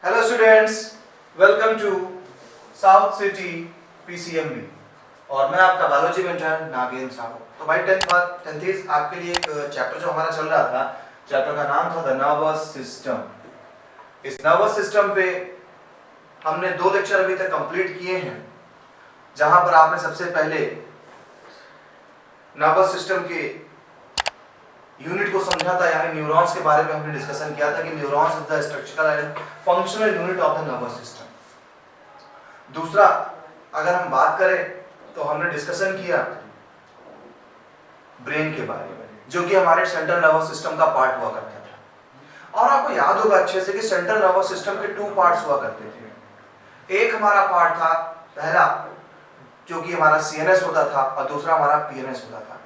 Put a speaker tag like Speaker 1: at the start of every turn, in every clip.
Speaker 1: Hello students, welcome to South City PCMB और मैं आपका बायोलॉजी मेंटर नागेंद्र साहू। तो भाई टेंथ आपके लिए एक चैप्टर जो हमारा चल रहा था, चैप्टर का नाम था द नर्वस सिस्टम। इस नर्वस सिस्टम पे हमने 2 लेक्चर अभी तक कंप्लीट किए हैं, जहां पर आपने सबसे पहले नर्वस सिस्टम के यूनिट को समझा था, यानी न्यूरॉन्स के बारे में हमने डिस्कशन किया था कि neurons is the structural and functional unit of the nervous system. दूसरा, अगर हम बात करें तो हमने डिस्कशन किया ब्रेन के बारे में, जो कि हमारे सेंट्रल नर्वस सिस्टम का पार्ट हुआ करता था। और आपको याद होगा अच्छे से कि सेंट्रल नर्वस सिस्टम के 2 पार्ट्स हुआ करते थे। एक हमारा पार्ट था पहला, जो कि हमारा सीएनएस होता था, और दूसरा हमारा पीएनएस होता था।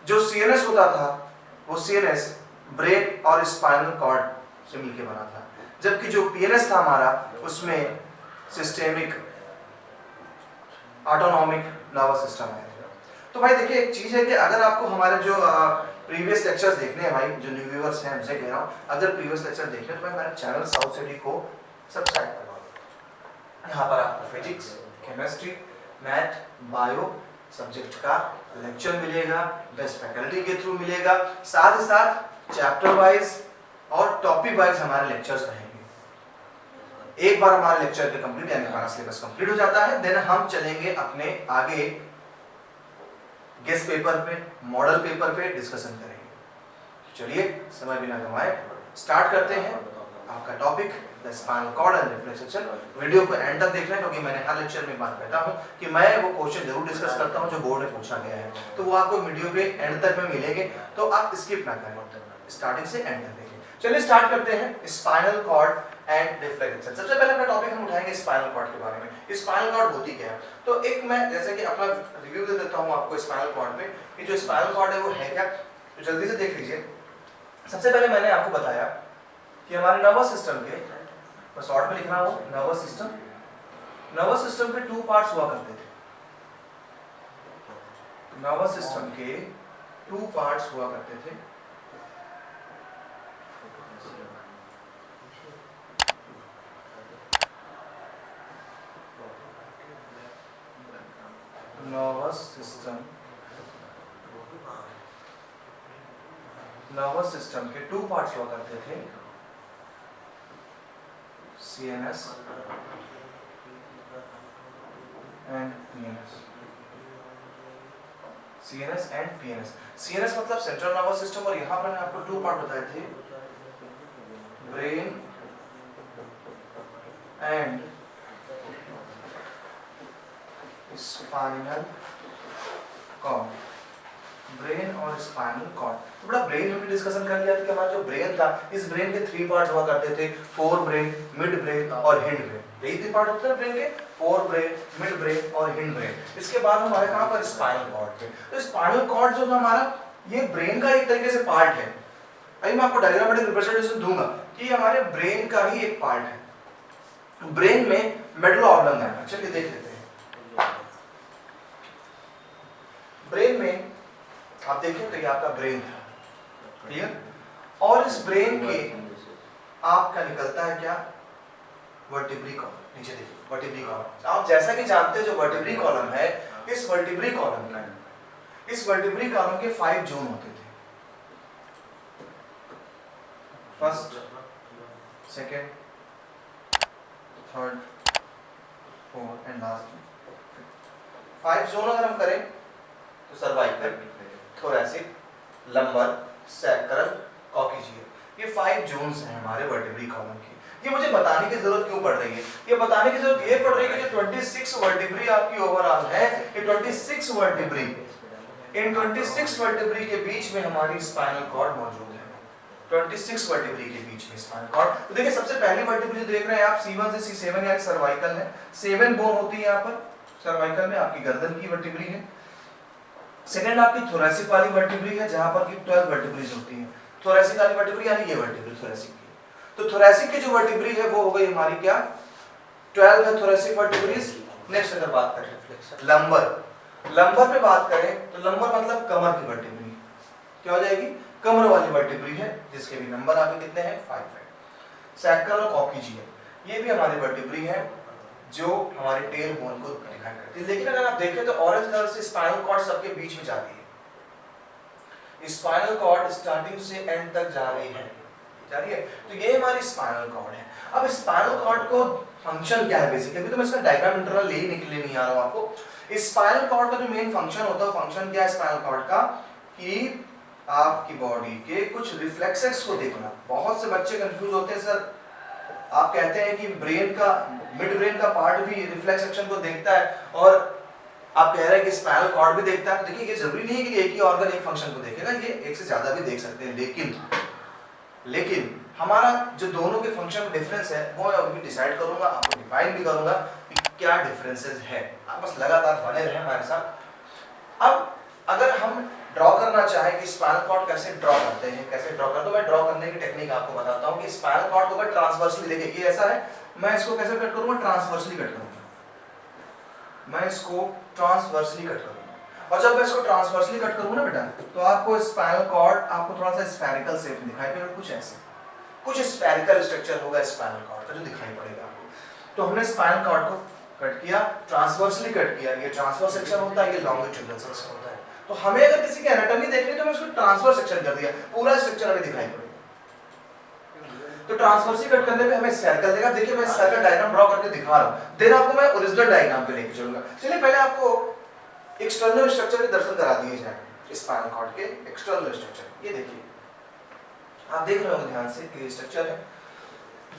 Speaker 1: जो सीएनएस होता था वो सीएनएस ब्रेन और स्पाइनल कॉर्ड से मिलकर बना था, जबकि जो पीएनएस था हमारा, उसमें सिस्टेमिक ऑटोनॉमिक नर्वस सिस्टम है। तो भाई देखिए, एक चीज है कि अगर आपको हमारे जो प्रीवियस लेक्चर्स देखने हैं, भाई जो न्यू व्यूअर्स हैं उनसे कह रहा हूँ, अगर प्रीवियस लेक्चर देखने तो भाई हमारे चैनल साउथ सिटी को सब्सक्राइब करवाओ। यहाँ पर आपको physics, chemistry, math, bio subject का लेक्चर मिलेगा, बेस्ट फैकल्टी के थ्रू मिलेगा, साथ ही साथ चैप्टर वाइज और टॉपिक वाइज हमारे लेक्चर्स रहेंगे। एक बार हमारे लेक्चर के कंप्लीट यानी हमारा सिलेबस कंप्लीट हो जाता है, देन हम चलेंगे अपने आगे गेस्ट पेपर पे, मॉडल पेपर पे डिस्कशन करेंगे। चलिए समय बिना गंवाए स्टार्ट करते हैं आपका topic the spinal cord and reflex section. Video को एंड तक देखना, क्योंकि मैंने हर लेक्चर में बात कहता हूं कि मैं वो क्वेश्चन जरूर डिस्कस करता हूं जो बोर्ड में पूछा गया है, तो वो आपको वीडियो के एंड तक में मिलेंगे, तो आप स्किप ना करें, स्टार्टिंग से एंड तक देखिए। चलिए स्टार्ट करते हैं spinal cord and reflex section. सबसे पहले अपना टॉपिक हम उठाएंगे स्पाइनल कॉर्ड के बारे में। स्पाइनल कॉर्ड होती क्या है, तो एक मैं जैसे कि अपना रिव्यू दे देता हूं आपको स्पाइनल कॉर्ड पे कि जो स्पाइनल कॉर्ड है वो है क्या, तो जल्दी से देख लीजिए। सबसे पहले मैंने आपको बताया कि हमारे नर्वस सिस्टम के, शॉर्ट में लिखना हो, नर्वस सिस्टम के 2 पार्ट्स हुआ करते थे। नर्वस सिस्टम के 2 पार्ट्स हुआ करते थे। नर्वस सिस्टम के 2 पार्ट्स हुआ करते थे, CNS and PNS। CNS and PNS। CNS मतलब सेंट्रल नर्वस सिस्टम, और यहाँ पर मैंने आपको 2 पार्ट बताए थे, brain and spinal cord. Brain और स्पाइनल कॉर्ड। तो बड़ा ब्रेन हमने डिस्कशन कर लिया था कि हमारा जो ब्रेन था, इस ब्रेन के 3 पार्ट हुआ करते थे, फोर ब्रेन, मिड ब्रेन और हिंड ब्रेन। यही 3 पार्ट होते हैं ब्रेन के, फोर ब्रेन, मिड ब्रेन और हिंड ब्रेन। इसके बाद हम आए कहां पर, स्पाइनल कॉर्ड पे। तो स्पाइनल कॉर्ड जो हमारा, ये ब्रेन का एक तरीके से पार्ट है। अभी मैं आपको डायग्रामेटिक रिप्रेजेंटेशन दूंगा कि हमारे ब्रेन का ही एक पार्ट है। ब्रेन में मेडुला ऑब्लंग है, चलिए देख लेते हैं। ब्रेन में आप देखें तो ये आपका ब्रेन था, क्लियर। और इस ब्रेन के आपका निकलता है क्या, वर्टिब्री कॉलम। नीचे देखिए वर्टिब्री कॉलम। आप जैसा कि जानते हैं जो वर्टिब्री कॉलम है, इस वर्टिब्री कॉलम के 5 जोन होते थे, first, second, third, fourth and last. 5 zone अगर हम करें तो cervical, thoracic, lumbar, sacral, coxal, ये 5 जोन्स हैं हमारे वर्टिब्री कॉलम की। ये मुझे बताने की जरूरत क्यों पड़ रही है, ये बताने की जरूरत ये पड़ रही है कि जो 26 वर्टिब्री आपकी ओवरऑल है, ये 26 वर्टिब्री, इन 26 वर्टिब्री के बीच में हमारी स्पाइनल कॉर्ड मौजूद है। 26 वर्टिब्री के बीच में स्पाइनल कॉर्ड। तो देखिए सबसे पहली वर्टिब्री देख रहे हैं आप, C1 से C7 यानी सर्वाइकल है। 7 बोन होती है यहाँ पर सर्वाइकल में, आपकी गर्दन की वर्टिब्री है। सेकंड आपकी थोरैसिक वाली वर्टिब्री है, जहां पर की 12 वर्टिब्रीज होती हैं। थोरैसिक वाली वर्टिब्री यानी ये वर्टिब्री थोरैसिक की। तो थोरैसिक की जो वर्टिब्री है वो हो गई हमारी क्या, 12 है थोरैसिक वर्टिब्रीज। नेक्स्ट अगर बात करें लंबर पे बात करें तो लंबर मतलब कमर की वर्टिब्री, क्या हो जाएगी, कमर वाली वर्टिब्री है, जिसके भी नंबर आपके कितने हैं, 5 है। सैक्रल और कॉक्सियल, ये भी हमारी वर्टिब्री है जो हमारे टेल बोन को डिफाइन करती है। लेकिन अगर आप देखें तो ऑरेंज कलर से स्पाइनल कॉर्ड सबके बीच में जाती है। स्पाइनल कॉर्ड स्टार्टिंग से एंड तक जा रही है, तो ये हमारी स्पाइनल कॉर्ड है। अब स्पाइनल कॉर्ड को फंक्शन क्या है बेसिकली, अभी तो मैं इसका डायग्राम इंटरनल ले निकले नहीं आ रहा हूं आपको। स्पाइनल कॉर्ड का जो मेन फंक्शन होता है, फंक्शन क्या है स्पाइनल कॉर्ड का, कि आपकी बॉडी के कुछ रिफ्लेक्सेस को देखना। बहुत से बच्चे कंफ्यूज होते हैं, सर आप कहते हैं कि ब्रेन का मिड ब्रेन का पार्ट भी रिफ्लेक्स एक्शन को देखता है और आप कह रहे हैं कि स्पाइनल कॉर्ड भी देखता है। तो देखिए ये जरूरी नहीं है कि एक ही ऑर्गन एक फंक्शन को देखेगा, ये एक से ज्यादा भी देख सकते हैं। लेकिन हमारा जो दोनों के फंक्शन में डिफरेंस है वो मैं अभी डिसाइड करूंगा, आपको डिफाइन भी करूंगा कि क्या डिफरेंसेस है। आप बस लगातार बने रहें हमारे साथ। अब अगर हम ड्रॉ करना चाहें कि स्पाइनल कॉर्ड कैसे ड्रॉ करते हैं, कैसे ड्रॉ करते हैं, तो मैं ड्रॉ करने की टेक्निक आपको बताता हूं कि स्पाइनल कॉर्ड को अगर ट्रांसवर्सली, देखिए ये ऐसा है, मैं इसको कैसे कट करूंगा, ट्रांसवर्सली कट करूंगा। मैं इसको ट्रांसवर्सली कट करूंगा और जब मैं इसको ट्रांसवर्सली कट करूंगा ना बेटा, तो आपको स्पाइनल कॉर्ड आपको थोड़ा सा स्फेरिकल शेप में दिखाई पड़ेगा, कुछ ऐसे, कुछ स्फेरिकल स्ट्रक्चर होगा स्पाइनल कॉर्ड का जो दिखाई पड़ेगा आपको। तो हमने स्पाइनल कॉर्ड को कट किया, ट्रांसवर्सली कट किया, ये ट्रांसवर्स सेक्शन होता है, ये लॉन्गिट्यूडिनल सेक्शन होता है। तो हमें अगर किसी की एनाटॉमी देखनी है तो मैं उसको ट्रांसवर्स सेक्शन कर दिया, पूरा स्ट्रक्चर हमें दिखाई पड़ेगा। तो ट्रांसवर्सली कट करने पे हमें सर्कल देगा। देखिए मैं सर्कल डायग्राम ड्रॉ करके दिखा रहा हूं, देन आपको मैं ओरिजिनल डायग्राम पे लेके चलूंगा। चलिए पहले आपको एक्सटर्नल स्ट्रक्चर के दर्शन करा दिए जाए स्पाइनल कॉर्ड के। एक्सटर्नल स्ट्रक्चर ये देखिए, आप देख रहे होंगे ध्यान से कि ये स्ट्रक्चर है,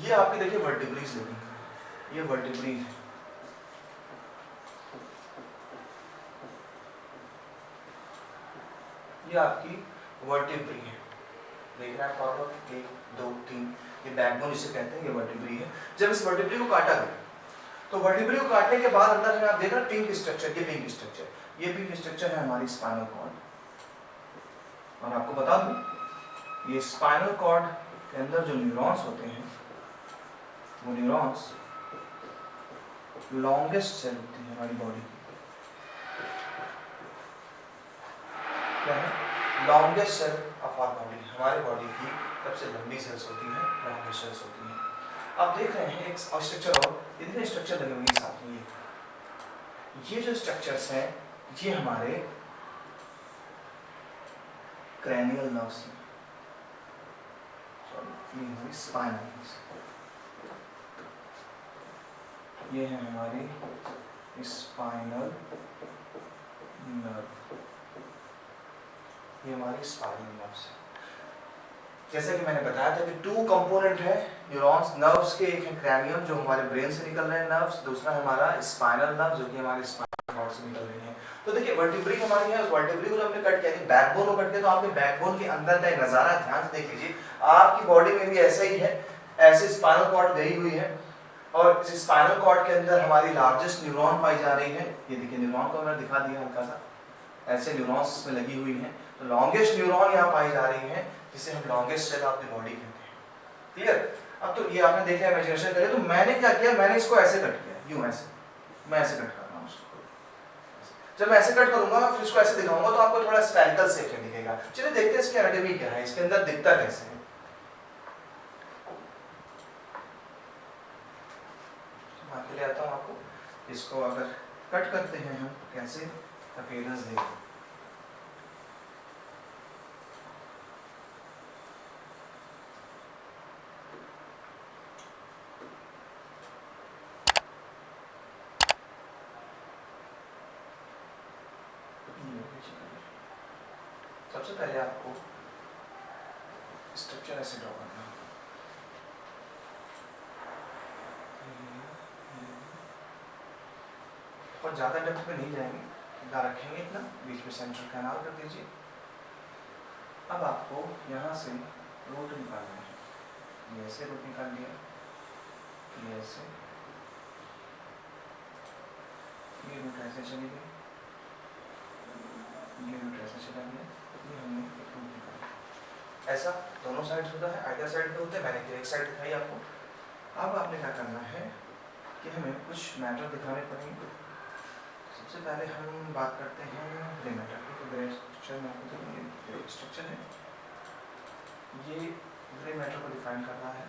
Speaker 1: ये आपके देखिए वर्टिब्रीज लगी, ये वर्टिब्रीज है, ये आपकी वर्टिब्री है। देख रहे हैं आप, 1 2 3, ये बैकबोन जिसे कहते हैं, ये वर्टिब्री है। जब इस वर्टिब्री को काटा गया तो वर्टिब्री को काटने के बाद अंदर में आप देख रहे हैं पिंक स्ट्रक्चर, ये पिंक स्ट्रक्चर, ये पिंक स्ट्रक्चर है हमारी स्पाइनल कॉर्ड। और आपको बता दूं ये स्पाइनल कॉर्ड के अंदर जो न्यूरॉन्स होते हैं वो न्यूरॉन्स लॉन्गेस्ट सेल होती है हमारी बॉडी की। क्या है? Longest cell of our body, हमारे बॉडी की सबसे लंबी सेल्स होती है, लॉन्गेस्ट सेल्स होती हैं। आप देख रहे हैं एक स्ट्रक्चर और इतने स्ट्रक्चर लगे हुए साथ में, ये जो स्ट्रक्चर्स हैं ये हमारे क्रैनियल नर्व्स हैं, सॉरी ये हमारी स्पाइनल नर्व्स, ये है हमारी स्पाइनल नर्व, ये हमारी स्पाइनल नर्व्स है। जैसे कि मैंने बताया था कि 2 कंपोनेंट है न्यूरॉन्स नर्व्स के, एक है क्रैनियम जो हमारे ब्रेन से निकल रहे हैं नर्व्स, दूसरा है हमारा स्पाइनल नर्व जो कि हमारे स्पाइनल कॉर्ड से निकल रही है। तो देखिए वर्टिब्री हमारी है, उस वर्टिब्री को जब हमने कट किया, बैकबोन को कट किया, तो आपके बैकबोन के अंदर का नजारा ध्यान से देख लीजिए। आपकी बॉडी में भी ऐसा ही है, ऐसे स्पाइनल कॉर्ड गई हुई है और इस स्पाइनल कॉर्ड के अंदर हमारी लार्जेस्ट न्यूरॉन पाई जा रही है। ये देखिए न्यूरॉन को मैंने दिखा दिया हल्का सा, ऐसे न्यूरॉन्स में लगी हुई है। तो लॉन्गेस्ट न्यूरॉन यहाँ पाई जा रही है जिसे हम longest cell of the body कहते हैं। क्लियर? अब तो ये आपने देखा, इमेजिनेशन करिए। तो मैंने क्या किया, मैंने इसको ऐसे कट किया, यूं ऐसे, मैं ऐसे कट कर रहा हूँ उसको। जब मैं ऐसे कट करूंगा फिर इसको ऐसे दिखाऊंगा तो आपको थोड़ा स्फेरिकल शेप में दिखेगा। चलिए देखते हैं इसकी एनाटॉमी क्या है, इसके अंदर दिखता कैसे है। आगे ले आता हूँ आपको, इसको अगर कट करते हैं हम कैसे अपीयरेंस देखते हैं। सबसे पहले आपको स्ट्रक्चर ऐसे ड्रॉ करना है, बहुत ज़्यादा डेप्थ में नहीं जाएंगे, इतना रखेंगे, इतना बीच में सेंटर कैनाल कर दीजिए। अब आपको यहाँ से रूट निकालना है, ये ऐसे रूट निकाल लिया, ये ऐसे, ये रूट ऐसे चली गई, ये रूट ऐसे चला गया, ये हमने एक रूट निकाला। ऐसा दोनों साइड होता है, आइदर साइड पे होते हैं, मैंने एक साइड दिखाई आपको। अब आपने क्या करना है कि हमें कुछ मैटर दिखाने पड़ेंगे। सबसे पहले हम बात करते हैं ग्रे मैटर की। तो ग्रे स्ट्रक्चर में आपको ग्रे स्ट्रक्चर है, ये ग्रे मैटर को डिफाइन कर रहा है।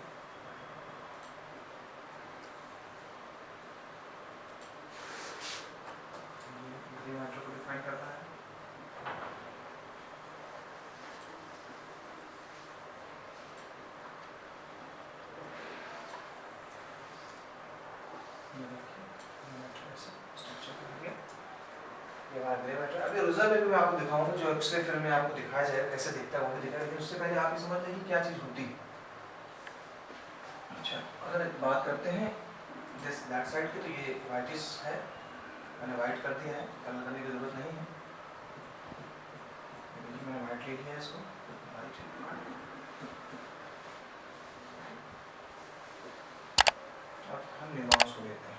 Speaker 1: ये हमारा ग्रे मैटर। अभी रिजल्ट में भी मैं आपको दिखाऊंगा, जो एक्सरे फिल्म में आपको दिखाया जाएगा कैसे दिखता है वो भी दिखाएगा, लेकिन उससे पहले आप ये समझ लें कि क्या चीज़ होती है। अच्छा, अगर बात करते हैं दिस बैक साइड की, तो ये वाइटिश है, मैंने वाइट कर दिया है, कलर करने की ज़रूरत नहीं है। मैंने वाइट ले लिया है इसको, वाइट। अब हम न्यूरॉन्स को लेते हैं।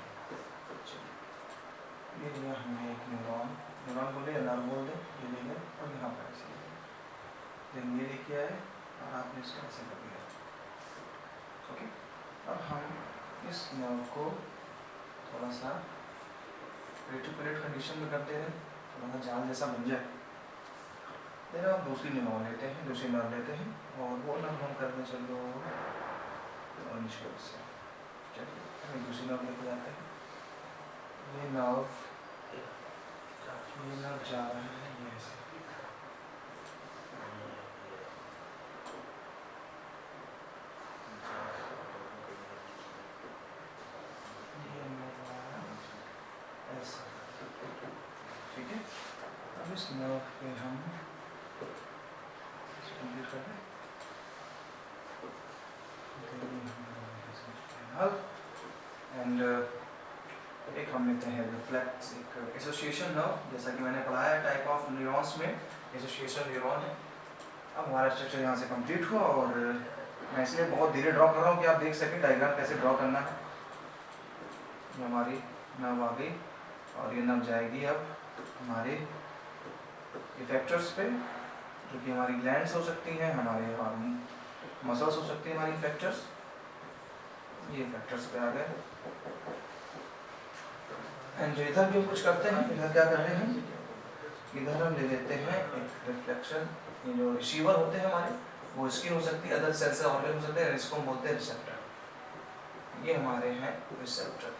Speaker 1: ये लिया हमने एक न्यूरॉन, न्यूरॉन बोले या नर्व बोल दें, ये ले लें और यहाँ पर ऐसे देन ये लेके आए और आपने इसको ऐसे कर दिया। ओके, अब हम इस नर्व को थोड़ा सा रेटिकुलेट कंडीशन में करते हैं, थोड़ा सा जाल जैसा बन जाए। देन हम दूसरी न्यूरॉन लेते हैं, दूसरी नर्व लेते हैं और वो नर्व हम करने चलो ऑरेंज कलर से। चलिए हम दूसरी नर्व लेके जाते हैं। ये नर्व जा रहा है ये ऐसे, ऐसा, ठीक है। अब इस नर्व पे हम कंप्लीट कर दें एंड एक हम लेते हैं रिफ्लेक्स, एक एसोसिएशन नर्व, जैसा कि मैंने पढ़ाया है टाइप ऑफ न्यूरॉन्स में एसोसिएशन न्यूरॉन है। अब हमारा स्ट्रक्चर यहाँ से कंप्लीट हुआ और मैं इसलिए बहुत धीरे ड्रॉ कर रहा हूँ कि आप देख सकें डायग्राम कैसे ड्रॉ करना है। ये हमारी नर्व आ गई और ये नर्व जाएगी अब हमारे इफेक्टर्स पे, जो कि हमारी ग्लैंड्स हो सकती हैं, हमारे मसल्स हो सकती हैं हमारी इफेक्टर्स। ये इफेक्टर्स पे आ गए एंड इधर भी हम कुछ करते हैं। इधर क्या कर रहे हैं, इधर हम ले लेते हैं एक रिफ्लेक्शन, ये जो रिसीवर होते हैं हमारे, वो स्किन हो सकती है, अदर सेंसर ऑर्गन हो सकते हैं, इसको हम बोलते हैं रिसेप्टर। ये हमारे हैं रिसेप्टर।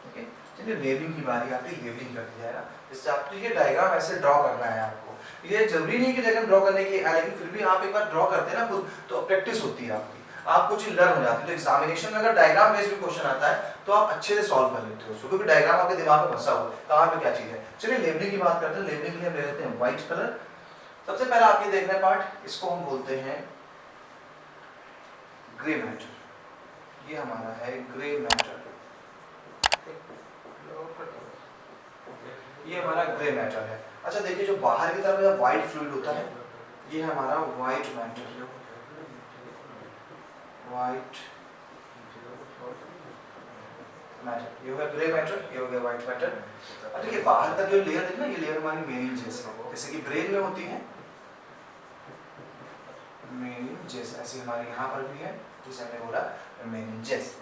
Speaker 1: ओके, चलिए लेबलिंग की बारी आती है, लेबलिंग कर दिया है। इससे आपको ये डायग्राम ऐसे ड्रॉ करना है आपको। ये जरूरी नहीं कि डायग्राम ड्रॉ करने की, लेकिन फिर भी आप एक बार ड्रॉ करते हैं ना खुद, तो प्रैक्टिस होती है आपकी, आपको चीज लर्न हो जाती है। तो एग्जामिनेशन में अगर डायग्राम बेस्ड भी क्वेश्चन आता है तो आप अच्छे से सॉल्व कर लेते हो उसको, क्योंकि डायग्राम आपके दिमाग में बसा हुआ है कहाँ पे क्या चीज है। चलिए लेबलिंग की बात करते हैं। लेबलिंग के लिए हम ले लेते हैं व्हाइट कलर। सबसे पहला आप ये देखना पार्ट, इसको हम बोलते हैं ग्रे मैटर। ये हमारा है ग्रे मैटर, ये हमारा ग्रे मैटर है। अच्छा देखिए, जो बाहर की तरफ व्हाइट फ्लूइड होता है, ये हमारा व्हाइट मैटर, व्हाइट मैटर। ये हो गया ग्रे मैटर, ये हो गया व्हाइट मैटर। अब देखिए बाहर का जो लेयर देखना, ये लेयर हमारी मेनिंजेस है, जैसे कि ब्रेन में होती है मेनिंजेस, ऐसी हमारे यहाँ पर भी है, जिसे हमने बोला मेनिंजेस।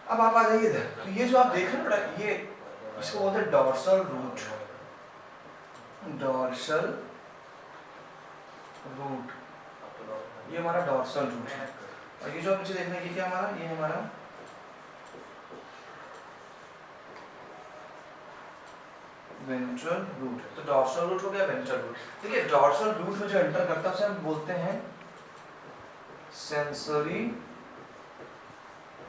Speaker 1: अब आप आ जाइए इधर, तो ये जो आप देख रहे हैं, ये इसको बोलते हैं डॉर्सल रूट, डॉर्सल रूट, ये हमारा डॉर्सल रूट है। और ये जो आप मुझे देखना है, ये क्या हमारा, ये हमारा वेंट्रल रूट। तो डॉर्सल रूट हो गया, वेंट्रल रूट। देखिए डॉर्सल रूट में जो एंटर करता है उसे हम बोलते हैं सेंसरी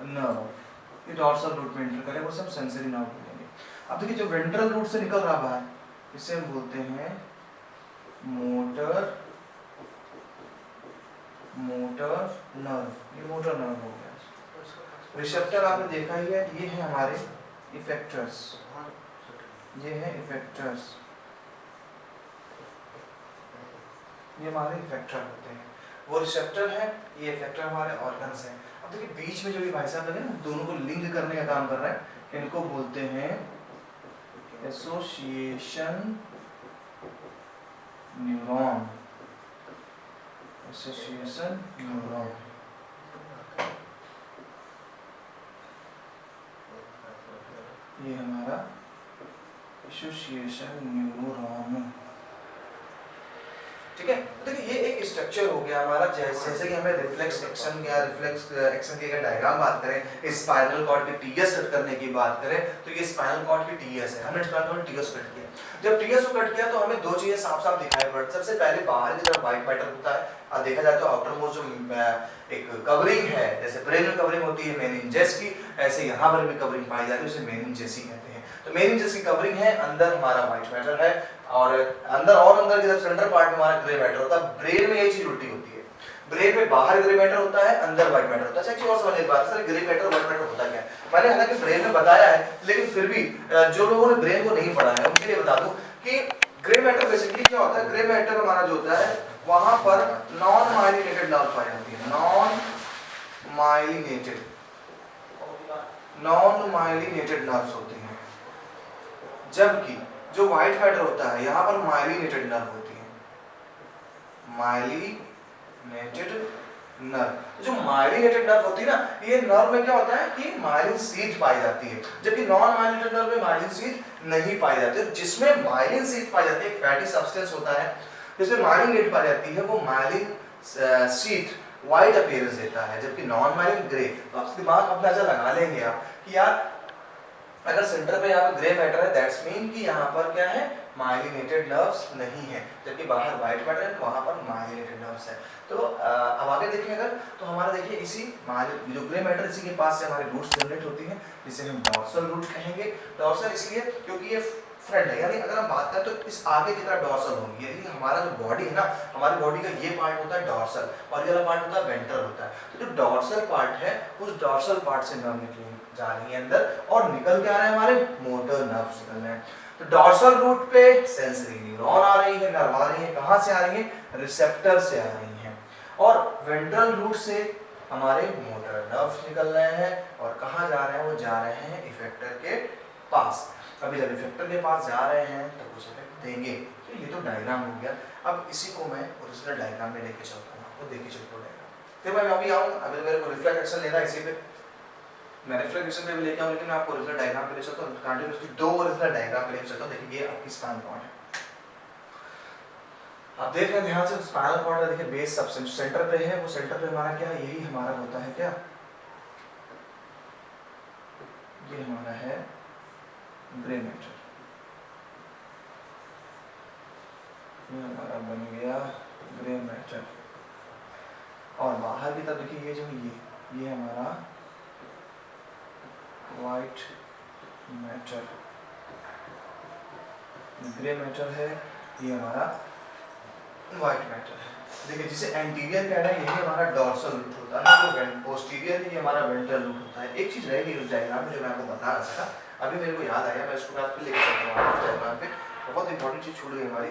Speaker 1: नर्व। ये डॉर्सल रूट में एंटर करेगा उसे हम सेंसरी नर्व बोलेंगे। अब देखिए जो वेंट्रल रूट से निकल रहा बाहर, इसे हम बोलते हैं मोटर नर्व। ये मोटर नर्व हो गया। रिसेप्टर आपने देखा ही है, ये है हमारे इफेक्टर्स, ये है इफेक्टर्स, ये हमारे इफेक्टर होते हैं, वो रिसेप्टर है, ये इफेक्टर हमारे ऑर्गन्स हैं। अब देखिए बीच में जो भी भाई साहब लगे ना, दोनों को लिंक करने का काम कर रहे हैं, इनको बोलते हैं एसोसिएशन न्यूरॉन, एसोसिएशन न्यूरॉन। ये हमारा एसोसिएशन न्यूरॉन, ठीक है। तो देखिए ये एक स्ट्रक्चर हो गया हमारा, जैसे कि हमें रिफ्लेक्स एक्शन या रिफ्लेक्स एक्शन की अगर डायग्राम बात करें, स्पाइनल कॉर्ड के टीएस कट करने की बात करें, तो ये स्पाइनल कॉर्ड की टीएस है, हमने स्पाइनल कॉर्ड टीएस कट किया। जब टीएस को कट किया तो हमें दो चीजें साफ साफ दिखाई पड़ती। सबसे पहले बाहर की तरफ व्हाइट मैटर होता है, और देखा जाए तो आउटर मोस्ट जो एक कवरिंग है, जैसे ब्रेन में कवरिंग होती है मेनिंजेस की, ऐसे यहाँ पर भी कवरिंग पाई जाती है, उसे मेनिंजेस ही कहते हैं। तो मेनिंजेस की कवरिंग है, अंदर हमारा व्हाइट मैटर है, और अंदर की तरफ सेंट्रल पार्ट में हमारा ग्रे मैटर होता है। ब्रेन में यही चीज उल्टी होती है, ब्रेन में बाहर ग्रे मैटर होता है, अंदर व्हाइट मैटर होता है। अच्छा, और समझ एक बात, sir grey matter white matter होता क्या है? मैंने हालांकि ब्रेन में बताया है, लेकिन फिर भी जो लोगों ने ब्रेन को नहीं पढ़ा है उनके लिए बता दूं कि ग्रे मैटर बेसिकली क्या होता है। ग्रे मैटर हमारा जो होता है वहां पर नॉन माइलिनेटेड नर्व पाई जाती है, नॉन माइलिनेटेड नर्व्स होती हैं, जबकि जो व्हाइट मैटर होता है यहाँ पर माइलिनेटेड नर्व होती है, माइलिनेटेड नर्व। जो माइलिनेटेड नर्व होती है ना, ये नर्व में क्या होता है कि माइलिन शीथ पाई जाती है, जबकि नॉन माइलिनेटेड नर्व में माइलिन शीथ नहीं पाई जाती है। जिसमें माइलिन शीथ पाई जाती है, एक फैटी सब्सटेंस होता है जिसमें माइलिन शीथ पाई जाती है, वो माइलिन शीथ व्हाइट अपीयरेंस देता है, जबकि नॉन माइलिन ग्रे। तो आप दिमाग अपना ऐसा लगा लेंगे आप कि यार अगर सेंटर पे यहाँ पे ग्रे मैटर है, दैट्स मीन कि यहाँ पर क्या है, माइलिनेटेड नर्व्स नहीं है, जबकि बाहर व्हाइट मैटर है, वहाँ पर माइलिनेटेड नर्व्स है। तो अब आगे देखें अगर, तो हमारा देखिए इसी जो ग्रे मैटर, इसी के पास से हमारी रूट्स जनरेट होती हैं, जिसे हम डॉर्सल रूट कहेंगे। डॉर्सल इसलिए क्योंकि ये फ्रंट है, यानी अगर हम बात करें तो इस आगे की तरफ डॉर्सल होगी, यानी हमारा जो बॉडी है ना, हमारी बॉडी का ये पार्ट होता है डॉर्सल, और ये वाला पार्ट होता है वेंट्रल होता है। तो जो डॉर्सल पार्ट है, उस डॉर्सल पार्ट से नर्व निकली जा रही है अंदर, और निकल के आ रहे हैं हमारे मोटर नर्व्स निकल रहे हैं। तो डॉर्सल रूट पे सेंसरी न्यूरॉन आ रही है, नर्व आ रही है, कहाँ से आ रही है, रिसेप्टर से आ रही हैं, और वेंट्रल रूट से हमारे मोटर नर्व्स निकल रहे हैं, और कहाँ जा रहे हैं, वो जा रहे हैं इफेक्टर के पास। अभी जब इफेक्टर के पास जा रहे हैं तो कुछ इफेक्ट देंगे। तो ये तो डायग्राम हो गया। अब इसी को मैं ओरिजिनल डायग्राम में लेके चलता हूँ, आपको देखिए चलता हूँ डायग्राम। फिर मैं अभी आऊँ, अभी मेरे को रिफ्लेक्ट एक्शन लेना है, इसी पे मैं रिफ्लेक्ट एक्शन पे भी लेके आऊँ, लेकिन मैं आपको ओरिजिनल डायग्राम पे ले चलता हूँ। कंटिन्यूअसली दो ओरिजिनल डायग्राम पे लेके चलता हूँ। देखिए ये आपकी स्पाइनल कॉर्ड है, आप देख रहे हैं ध्यान से, स्पाइनल कॉर्ड देखिए बेस सबसे सेंटर पे है, वो सेंटर पे हमारा क्या है, यही हमारा होता है क्या, ये हमारा है ग्रे मैटर, ये हमारा बन गया ग्रे मैटर। और बाहर की तरफ देखिए ये जो ये हमारा व्हाइट मैटर, ग्रे मैटर है, ये हमारा व्हाइट मैटर है। देखिए जिसे एंटीरियर कहना है, यही हमारा डॉर्सल रूट होता है, जो पोस्टीरियर है ये हमारा वेंट्रल रूट होता है। एक चीज रह गई उस डायग्राम में जो मैं आपको बता रहा था, अभी मेरे को याद आया, मैं इसको आपको लेके चलता हूँ डायग्राम पे। बहुत इंपॉर्टेंट चीज छूट गई हमारे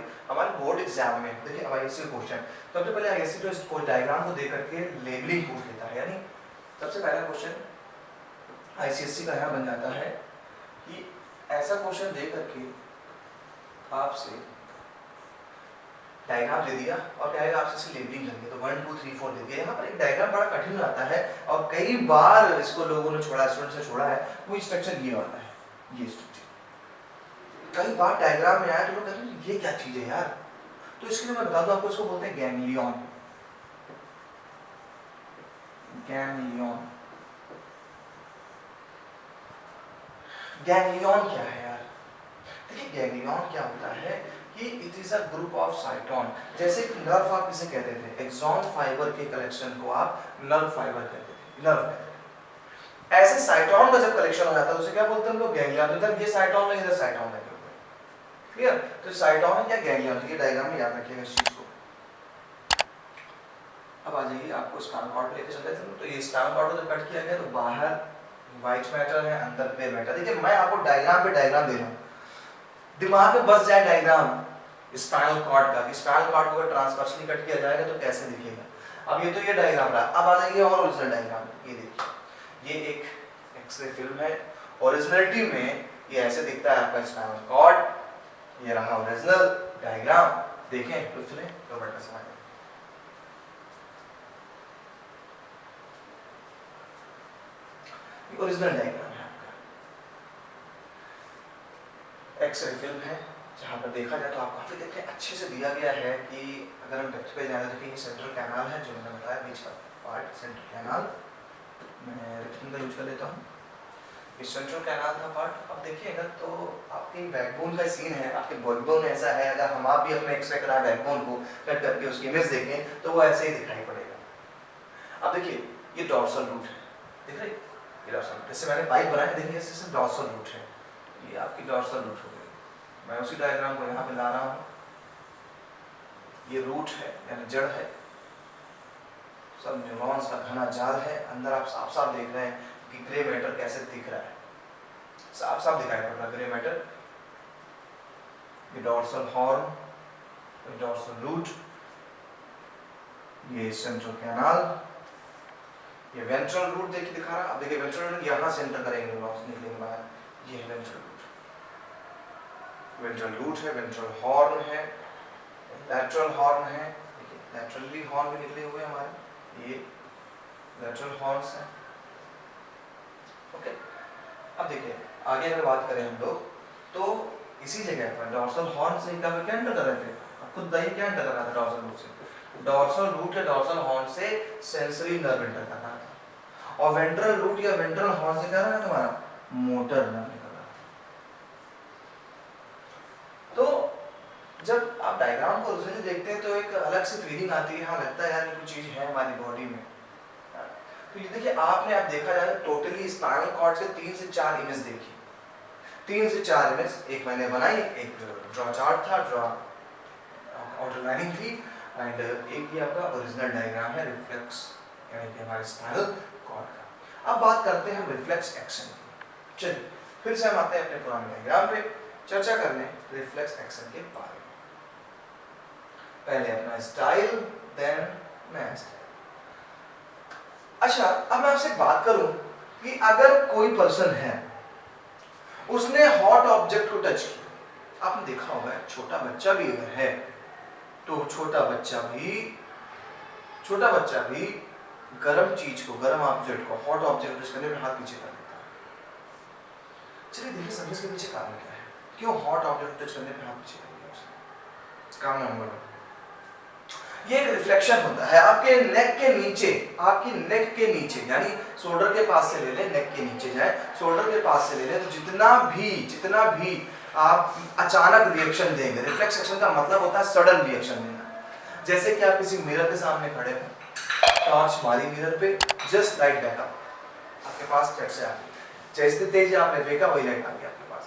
Speaker 1: बोर्ड एग्जाम में। देखिए अब आईएससी क्वेश्चन, सबसे पहले आईएससी तो इस डायग्राम को देख करके लेबलिंग पूछ लेता है, यानी सबसे पहला क्वेश्चन आईसीएससी का यहाँ बन जाता है कि ऐसा क्वेश्चन दे करके आपसे डायग्राम दे दिया और कहेगा आपसे इसकी लेबलिंग करनी है, तो 1 2 3 4 दे दिया। यहाँ पर एक डायग्राम बड़ा कठिन हो जाता है, और कई बार इसको लोगों ने छोड़ा, स्टूडेंट से छोड़ा है। वो स्ट्रक्चर ये होता है, ये स्ट्रक्चर कई बार डायग्राम में आया तो लोग कहते हैं ये क्या चीज है यार, तो इसके लिए मैं बता दूं आपको, इसको बोलते हैं गैंग्लियन। गैंग्लियन, गैंग्लियन क्या है यार? देखिए गैंग्लियन क्या होता है कि it is a group of साइटोन। जैसे कि नर्व आप किसे कहते थे, एक्सॉन फाइबर के कलेक्शन को आप नर्व फाइबर कहते थे, नर्व कहते थे। ऐसे साइटोन का जब कलेक्शन हो जाता है उसे क्या बोलते हैं हम लोग, गैंग्लियन। इधर ये साइटोन है, इधर साइटोन है, क्लियर? तो साइटोन है या गैंग्लियन, ये डायग्राम में याद रखिएगा इस चीज को। अब आ जाइए, आपको स्पाइनल कॉर्ड लेके चलते हैं। तो ये स्पाइनल कॉर्ड को जब कट किया गया तो बाहर व्हाइट मैटर है, अंदर ग्रे मैटर। देखिए मैं आपको डायग्राम पे डायग्राम दे रहा हूँ, दिमाग में बस जाए डायग्राम स्पाइनल कॉर्ड का, स्पाइनल कॉर्ड को ट्रांसवर्सली कट किया जाएगा तो कैसे दिखेगा। अब ये तो ये डायग्राम रहा, अब आ जाइए और ओरिजिनल डायग्राम। ये देखिए, ये एक एक्सरे फिल्म है, ओरिजिनलिटी में ये ऐसे दिखता है आपका स्पाइनल कॉर्ड। ये रहा ओरिजिनल डायग्राम, देखें तो चले तो बड़ा समझ ओरिजिनल डायग्राम है आपका, एक्सरे फिल्म है, जहाँ पर देखा जाए तो आप काफी देखें अच्छे से दिया गया है कि अगर हम डेप्थ पे जाए तो देखिए सेंट्रल कैनाल है, जो मैंने बताया बीच का पार्ट सेंट्रल कैनाल, मैं रेक्टेंगल का यूज कर लेता हूँ। ये सेंट्रल कैनाल का पार्ट। अब देखिएगा तो आपके बैकबोन का सीन है, आपके बैकबोन ऐसा है, अगर हम आप भी अपने एक्सरे करा बैकबोन को कट करके उसकी इमेज देखें तो वो ऐसे ही दिखाई पड़ेगा। अब देखिए ये डॉर्सल रूट है, देख रहे ये डॉर्सल रूट, जैसे मैंने पाइप बनाया, देखिए इससे डॉर्सल रूट है, ये आपकी डॉर्सल रूट हो गई। मैं उसी डायग्राम को यहाँ पे ला रहा हूँ, ये रूट है यानी जड़ है, सब न्यूरॉन्स का घना जाल है। अंदर आप साफ साफ देख रहे हैं कि ग्रे मैटर कैसे दिख रहा है, साफ साफ दिखाई पड़ रहा है ग्रे मैटर। ये डॉर्सल हॉर्न, ये डॉर्सल रूट, ये सेंट्रल कैनाल, ये वेंट्रल रूट देखिए दिखा रहा है। अब देखिए वेंट्रल रूट यहाँ से एंटर करेंगे न्यूरॉन्स निकलेंगे बाहर, ये है वेंट्रल रूट। वेंट्रल रूट है, वेंट्रल हॉर्न है, लैटरल हॉर्न है, देखिए लैटरली हॉर्न भी निकले हुए हमारे, ये लैटरल हॉर्न्स हैं। ओके, अब देखिए आगे अगर बात करें हम लोग तो इसी जगह पर डॉर्सल हॉर्न से क्या एंटर कर रहे थे, खुद दही क्या एंटर कर रहा था डॉर्सल रूट से, डॉर्सल रूट या डॉर्सल हॉर्न से सेंसरी नर्व एंटर कर रहा था, और वेंट्रल रूट या वेंट्रल हॉर्न से क्या रहा है तुम्हारा मोटर नर्व निकल रहा था। तो जब आप डायग्राम को उसमें देखते हैं तो एक अलग सी फीलिंग आती है, हाँ लगता है यार कुछ चीज है हमारी बॉडी में। तो ये देखिए आपने आप देखा जाए टोटली स्पाइनल कॉर्ड से 3 से 4 इमेज देखी, 3 से 4 इमेज एक मैंने बनाई, एक ड्रॉ चार्ट था, ड्रॉ आउटलाइनिंग थी, एंड एक ये आपका ओरिजिनल डायग्राम है रिफ्लेक्स यानी कि हमारे स्पाइनल कॉर्ड का। अब बात करते हैं रिफ्लेक्स एक्शन की। चलिए फिर से हम आते हैं अपने पुराने डायग्राम पे, चर्चा करने रिफ्लेक्स एक्शन के बारे में। पहले अपना स्टाइल, देन नया स्टाइल। अच्छा, अब मैं आपसे बात करूं कि अगर कोई पर्सन है उसने हॉट ऑब्जेक्ट को टच किया, आपने देखा होगा छोटा बच्चा भी अगर है तो छोटा बच्चा भी गर्म चीज को, गर्म ऑब्जेक्ट को, हॉट ऑब्जेक्ट टच करने में हाथ पीछे कर देता है। चलिए देखिए समझ इसके पीछे कारण क्या है, क्यों हॉट ऑब्जेक्ट टच करने में हाथ पीछे कर दिया उसने। कारण नंबर 1, ये एक रिफ्लेक्शन होता है आपके नेक के नीचे, आपकी नेक के नीचे यानी शोल्डर के पास से ले लें, नेक के नीचे जाए, शोल्डर के पास से ले लें, तो जितना भी आप अचानक रिएक्शन देंगे, रिफ्लेक्स एक्शन का मतलब होता है सडन रिएक्शन देना। जैसे कि आप किसी मिरर के सामने खड़े हो, टॉर्च मारी मिरर पे, जस्ट लाइट बैकअप आपके पास झट से आ गई, जैसे तेज आपने फेंका वही लाइट आ गई आपके पास।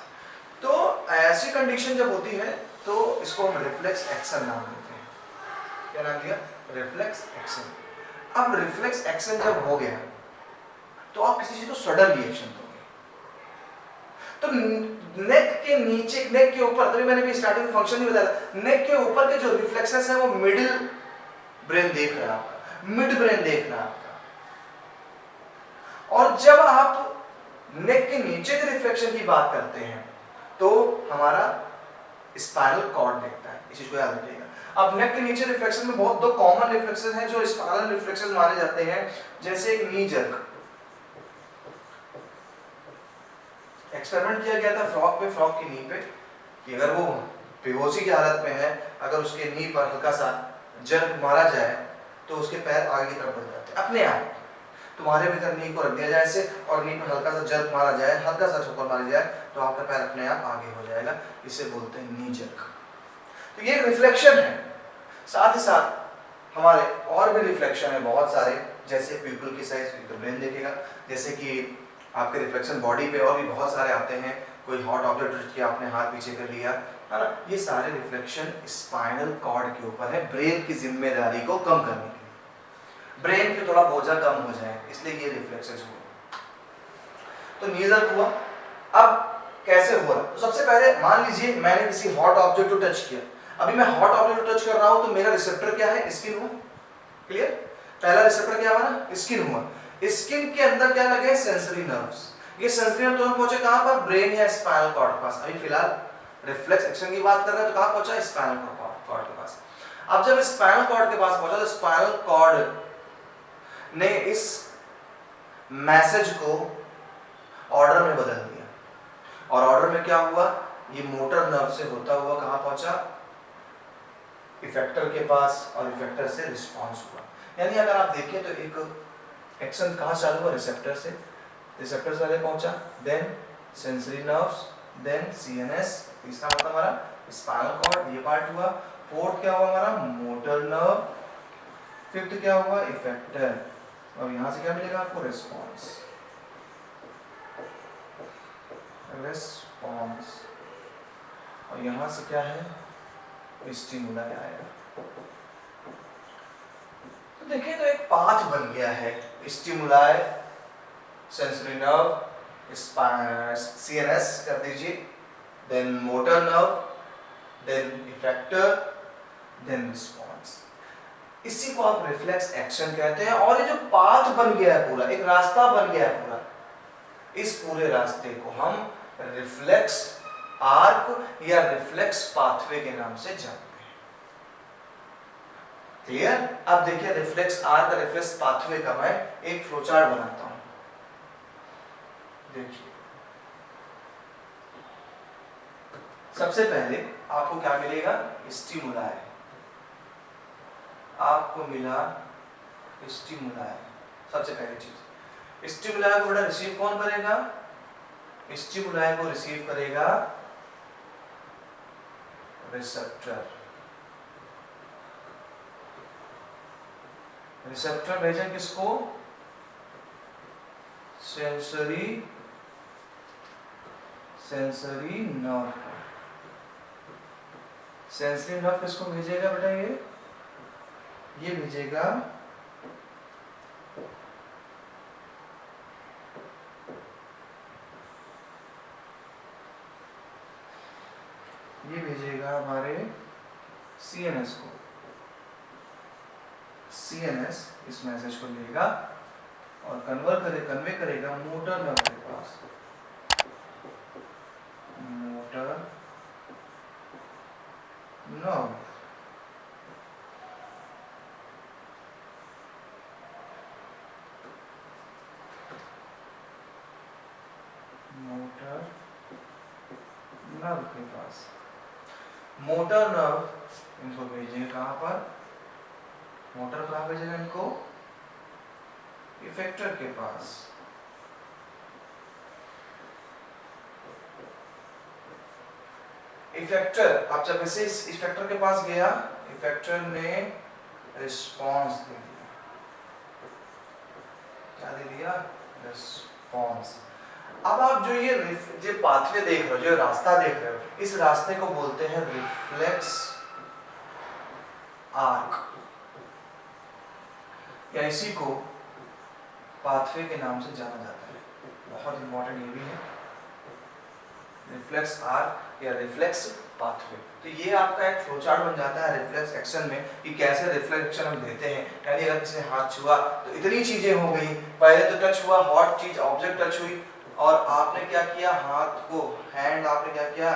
Speaker 1: तो ऐसी कंडीशन जब होती है तो इसको हम रिफ्लेक्स एक्शन नाम देते हैं। क्या नाम दिया? Reflex action. अब रिफ्लेक्स एक्शन जब हो गया तो आप किसी चीज को सडन रिएक्शन दोगे, तो नेक के नीचे, नेक के ऊपर, तभी मैंने भी स्टार्टिंग में फंक्शन नहीं बताया, नेक के ऊपर के जो रिफ्लेक्सेस है वो मिडिल ब्रेन देख रहा है आपका, मिड ब्रेन देख रहा है आपका। और जब आप नेक के नीचे के रिफ्लेक्शन की बात करते हैं तो हमारा स्पाइनल कॉर्ड देखता है, इस चीज को याद रखिएगा। अब नेक के नीचे रिफ्लेक्शन में बहुत दो कॉमन रिफ्लेक्शन हैं जो स्पाइनल रिफ्लेक्शन माने जाते हैं, जैसे एक नी जर्क। एक्सपेरिमेंट किया गया था फ्रॉग पे, फ्रॉग की नी पे, कि अगर वो बेहोशी की हालत में है, अगर उसके नी पर हल्का सा जर्क मारा जाए तो उसके पैर आगे की तरफ बढ़ जाते हैं अपने आप। तुम्हारे भी अगर नी को रख दिया जाए ऐसे और नी पर हल्का सा जर्क मारा जाए, हल्का सा ठोकर मारी जाए तो आपका पैर अपने आप आगे हो जाएगा, इसे बोलते हैं नी जर्क। तो ये एक रिफ्लेक्शन है। साथ ही साथ हमारे और भी रिफ्लेक्शन है बहुत सारे, जैसे प्यूपिल की साइज, ब्रेन देखेगा, जैसे कि आपके रिफ्लेक्शन बॉडी पे और भी बहुत सारे आते हैं, कोई हॉट ऑब्जेक्ट किया आपने हाथ पीछे कर लिया, है ना, ये सारे रिफ्लेक्शन स्पाइनल कॉर्ड के ऊपर है, ब्रेन की जिम्मेदारी को कम करने के लिए, ब्रेन पे थोड़ा बोझा कम हो जाए, इसलिए ये रिफ्लेक्सेस हुए। तो नीजर हुआ। अब कैसे हो रहा? तो सबसे पहले मान लीजिए मैंने किसी हॉट ऑब्जेक्ट को टच किया, अभी मैं हॉट ऑब्जेक्ट को टच कर रहा हूं तो मेरा रिसेप्टर क्या है? स्किन हुआ। क्लियर? पहला रिसेप्टर क्या हुआ ना? स्किन हुआ। स्किन के अंदर क्या लगे? Sensory nerves. ये सेंसरी नर्व तुरंत पहुंचे कहां पर? ब्रेन या स्पाइनल कॉर्ड के पास। अभी फिलहाल रिफ्लेक्स एक्शन की बात कर रहे हैं तो कहां पहुंचा? स्पाइनल कॉर्ड के पास। अब जब स्पाइनल कॉर्ड के पास पहुंचा तो स्पाइनल कॉर्ड ने इस मैसेज को ऑर्डर में बदल दिया, और ऑर्डर में क्या हुआ? ये मोटर नर्व से होता हुआ कहां पहुंचा? इफेक्टर के पास, और इफेक्टर से रिस्पांस हुआ। यानी अगर आप देखें तो एक एक्शन कहां चालू हुआ? रिसेप्टर से। रिसेप्टर्स वाले पहुंचा, then sensory nerves, then CNS, तीसरा मतलब हमारा स्पाइनल कॉर्ड, ये पार्ट हुआ। फोर्थ क्या हुआ हमारा मोटर नर्व, फिफ्थ क्या हुआ इफेक्टर, और यहां से क्या मिलेगा आपको रिस्पॉन्स, रिस्पॉन्स, और यहां से क्या है स्टिमुलाई आएगा। तो देखिए तो एक पाथ बन गया है, स्टिमुलाई, सेंसरी नर्व, सीएनएस कर दीजिए, then motor nerve, then effector, then response. इसी को आप रिफ्लेक्स एक्शन कहते हैं। और ये जो पाथ बन गया है पूरा, एक रास्ता बन गया है पूरा, इस पूरे रास्ते को हम रिफ्लेक्स आर्क या रिफ्लेक्स पाथवे के नाम से जानते हैं। क्लियर? अब देखिए रिफ्लेक्स आर्क, रिफ्लेक्स पाथवे का मैं एक फ्लोचार्ट बनाता हूं। देखिए सबसे पहले आपको क्या मिलेगा, स्टिमुलाई, आपको मिला स्टिमुलाई। सबसे पहली चीज, स्टिमुलाई को बेटा रिसीव कौन करेगा, स्टिमुलाई को रिसीव करेगा रिसेप्टर। रिसेप्टर भेजे किसको, सेंसरी नर्व। सेंसरी नर्व किसको भेजेगा बेटा, ये भेजेगा हमारे सीएनएस को। सीएनएस इस मैसेज को लेगा और कन्वे करेगा मोटर नर्व के पास। मोटर नर्व, मोटर नर्व के पास। मोटर नर्व इनको भेजेंगे कहां पर, मोटर कहां भेजेगा इनको, इफेक्टर के पास। इफेक्टर, आप जब ऐसे इस इफेक्टर के पास गया, इफेक्टर ने रिस्पॉन्स दे दिया। क्या दे दिया, रिस्पॉन्स। अब आप जो पाथवे देख रहे हो, जो रास्ता देख रहे हो, इस रास्ते को बोलते हैं रिफ्लेक्स आर्क, या इसी को पाथवे के नाम से जाना जाता है। बहुत इंपॉर्टेंट ये भी है, रिफ्लेक्स आर्क या रिफ्लेक्स पाथवे। तो ये आपका एक फ्लोचार्ट बन जाता है रिफ्लेक्स एक्शन में, कि कैसे रिफ्लेक्स एक्शन हम देते हैं। यानी अगर किसी ने हाथ छुआ तो इतनी चीजें हो गई, पहले तो टच हुआ, हॉट चीज ऑब्जेक्ट टच हुई, और आपने क्या किया, हाथ को, हैंड आपने क्या किया,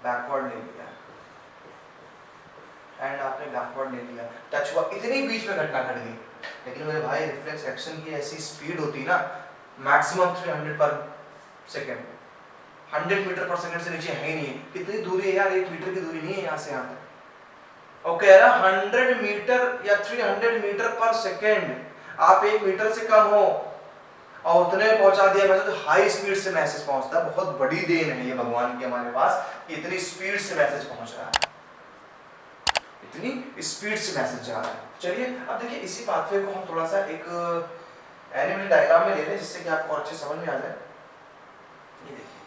Speaker 1: बैकवर्ड ले लिया, हैंड आपने बैकवर्ड ले लिया, टच हुआ, इतनी बीच में घटना घट गई। लेकिन मेरे भाई रिफ्लेक्स एक्शन की ऐसी स्पीड होती ना, मैक्सिमम 300 पर सेकेंड, 100 मीटर पर सेकेंड से नीचे है ही नहीं। कितनी दूरी है यार, 1 मीटर की दूरी नहीं है यहाँ से यहाँ तक। और कह रहा 100 मीटर या 300 मीटर पर सेकेंड, आप 1 मीटर से कम हो और उतने पहुंचा दिया मैसेज, तो हाई स्पीड से मैसेज पहुंचता है। बहुत बड़ी देन है ये भगवान की हमारे पास, कि इतनी स्पीड से मैसेज पहुंच रहा है, इतनी स्पीड से मैसेज जा रहा है। चलिए अब देखिए इसी पाथवे को हम थोड़ा सा एक एनिमेटेड डायग्राम में ले लें, जिससे कि आपको अच्छे समझ में आ जाए। ये देखिए,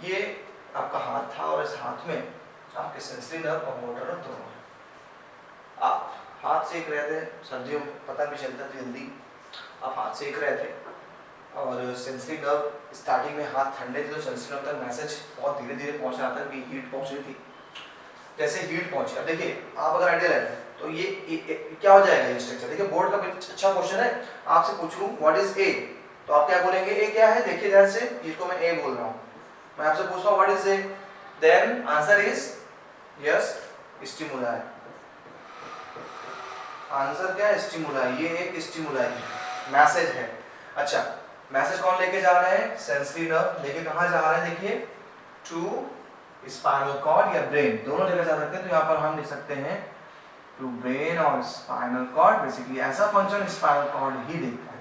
Speaker 1: ये आपका हाथ था और इस हाथ में आपके सेंसरी नर्व और मोटर नर्व दोनों हैं। आप हाथ सेक रहे थे, सर्दियों में पता भी चलता था जल्दी, आप हाथ सेक रहे थे और सेंसरी नर्व स्टार्टिंग में हाथ ठंडे थे तो सेंसरी नर्व तक मैसेज बहुत धीरे धीरे पहुंच रहा था कि हीट पहुंच रही थी। जैसे हीट पहुंची, अब देखिए आप अगर आइडिया लें तो ये क्या हो जाएगा ये स्ट्रक्चर। देखिए बोर्ड का अच्छा क्वेश्चन है, आपसे पूछूं व्हाट इज ए, तो आप क्या बोलेंगे, ए क्या है। देखिए ध्यान से, इसको मैं ए बोल रहा हूँ, मैं आपसे पूछता हूँ what is A, then answer is yes stimuli. Answer क्या है, स्टिमुलाई। ये एक स्टिमुलाई है, मैसेज है। अच्छा मैसेज कौन लेके जा रहे हैं, सेंसरी नर्व लेके कहाँ जा रहे हैं, देखिए टू स्पाइनल कॉर्ड या ब्रेन, दोनों जगह जा सकते हैं। तो यहाँ पर हम लिख सकते हैं टू ब्रेन और स्पाइनल कॉर्ड। बेसिकली ऐसा फंक्शन स्पाइनल कॉर्ड ही देखता है।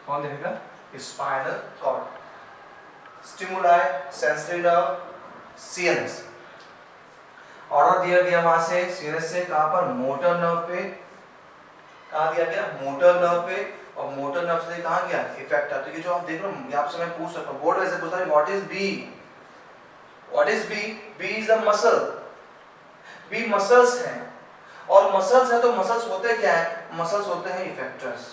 Speaker 1: कौन देखेगा? Spinal cord. Stimuli, sensory nerve, CNS. Order दिया गया वहां से सीएनएस से कहां पर? मोटर नर्व पे। कहां दिया गया? मोटर नर्व पे। और मोटर नर्व से कहां गया? इफेक्टर। तो ये जो आप देख रहे हो, ये आपसे मैं पूछ सकता हूं, बोर्ड वैसे पूछता है what is B? What is B? B is a muscle. B muscles हैं, और मसल्स है तो मसल्स होते क्या है? मसल्स होते हैं इफेक्टर्स।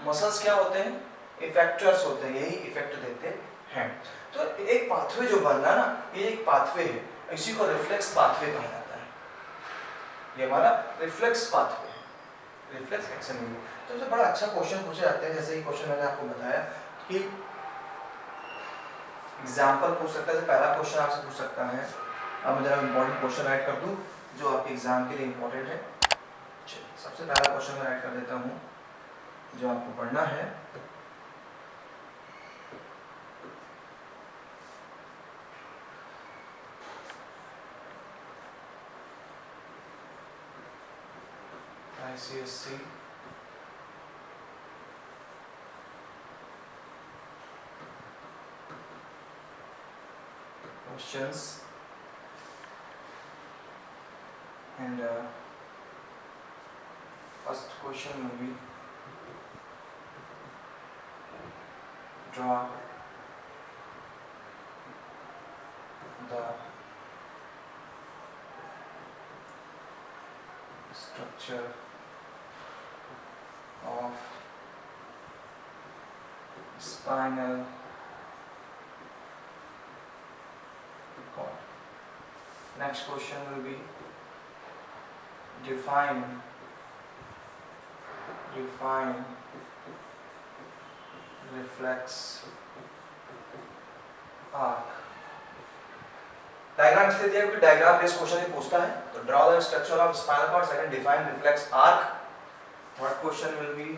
Speaker 1: मसल्स क्या होते हैं? इफेक्टर्स होते हैं, यही इफेक्ट देते हैं। तो एक पाथवे जो बन रहा है ना, ये एक पाथवे है, इसी को रिफ्लेक्स पाथवे कहा जाता है। ये हमारा रिफ्लेक्स पाथवे है, रिफ्लेक्स एक्शन है। तो इससे बड़ा अच्छा क्वेश्चन पूछे जाते हैं, जैसे ये क्वेश्चन मैंने आपको बताया कि एग्जाम्पल पूछ सकता है। पहला क्वेश्चन आपसे पूछ सकता है, अब मैं जरा इंपॉर्टेंट क्वेश्चन ऐड कर दूं जो आपके एग्जाम के लिए इंपॉर्टेंट है। सबसे पहला क्वेश्चन मैं ऐड कर देता हूं जो आपको पढ़ना है। ICSC questions and first question will be draw the structure of spinal cord. Next question will be define reflex arc. Diagram इसलिए दिया क्योंकि डायग्राम बेस्ड क्वेश्चन ही पूछता है। तो draw the structure of spinal cord, second define reflex arc. Third question will be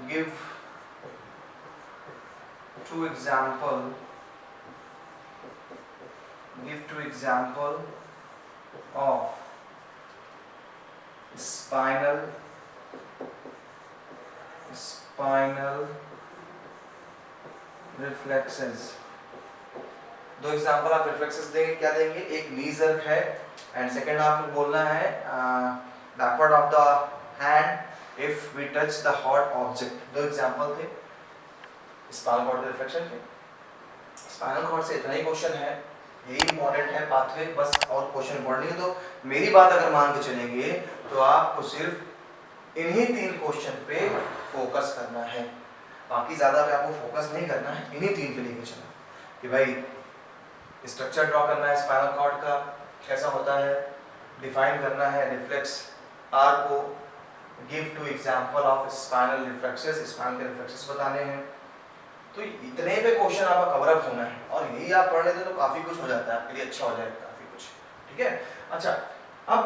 Speaker 1: give two example of spinal reflexes। दो example आप reflexes देंगे, क्या देंगे? एक नी जर्क है एंड सेकंड आपको बोलना है backward of the hand if we touch the hot object. दो एग्जांपल थे स्पाइनल कॉर्ड के रिफ्लेक्शन के। स्पाइनल कॉर्ड से इतना ही क्वेश्चन है, यही इंपॉर्टेंट है पाथवे, बस और क्वेश्चन इंपॉर्टेंट नहीं है। तो मेरी बात अगर मान के चलेंगे तो आपको सिर्फ इन्हीं तीन क्वेश्चन पे फोकस करना है, बाकी ज्यादा पे आपको फोकस नहीं करना है। इन्हीं तीन पे लेके चलना कि भाई स्ट्रक्चर ड्रॉ करना है स्पाइनल कॉर्ड का, कैसा होता है, डिफाइन करना है रिफ्लेक्स आर्क को, give two example of spinal reflexes, spinal के रिफ्लेक्सेस बताने हैं। तो इतने पे क्वेश्चन आपका कवर अप होना है, और यही आप पढ़ लेते तो काफी कुछ हो जाता है आपके लिए, अच्छा हो जाएगा काफी कुछ। ठीक है, अच्छा अब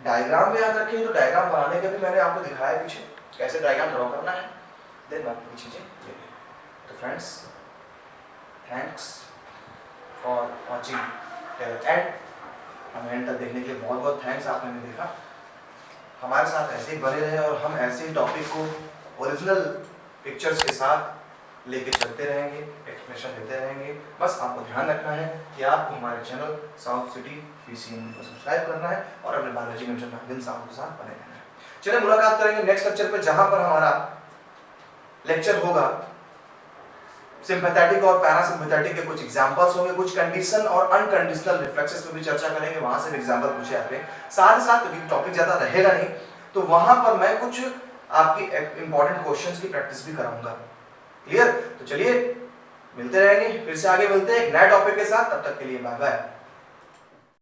Speaker 1: डायग्राम में याद रखिए, तो डायग्राम बनाने का भी मैंने आपको दिखाया पीछे कैसे डायग्राम ड्रॉ करना है, देन बाकी चीजें। तो friends thanks for watching till and. हमें एंड तक देखने के लिए बहुत बहुत थैंक्स, आपने देखा। हमारे साथ ऐसे ही बने रहे और हम ऐसे ही टॉपिक को ओरिजिनल पिक्चर्स के साथ लेके चलते रहेंगे, एक्सप्लेनेशन देते रहेंगे। बस आपको ध्यान रखना है कि आपको हमारे चैनल साउथ सिटी PCM को सब्सक्राइब करना है और अपने बायोलॉजी के दिन साउथ के साथ बने रहना है। चलिए मुलाकात करेंगे नेक्स्ट लेक्चर पे, जहां पर हमारा लेक्चर होगा सिंपैथेटिक और पैरासिम्पैथेटिक के कुछ एग्जांपल्स होंगे, कुछ कंडीशन और अनकंडीशनल रिफ्लेक्सेस पे भी चर्चा करेंगे, वहां से भी एग्जांपल पूछे जाते हैं। साथ ही साथ क्योंकि टॉपिक ज्यादा रहेगा नहीं तो वहां पर मैं कुछ आपकी इंपॉर्टेंट क्वेश्चंस की प्रैक्टिस भी कराऊंगा। क्लियर? तो चलिए मिलते रहेंगे, फिर से आगे मिलते हैं एक नए टॉपिक के साथ, तब तक के लिए बाय बाय।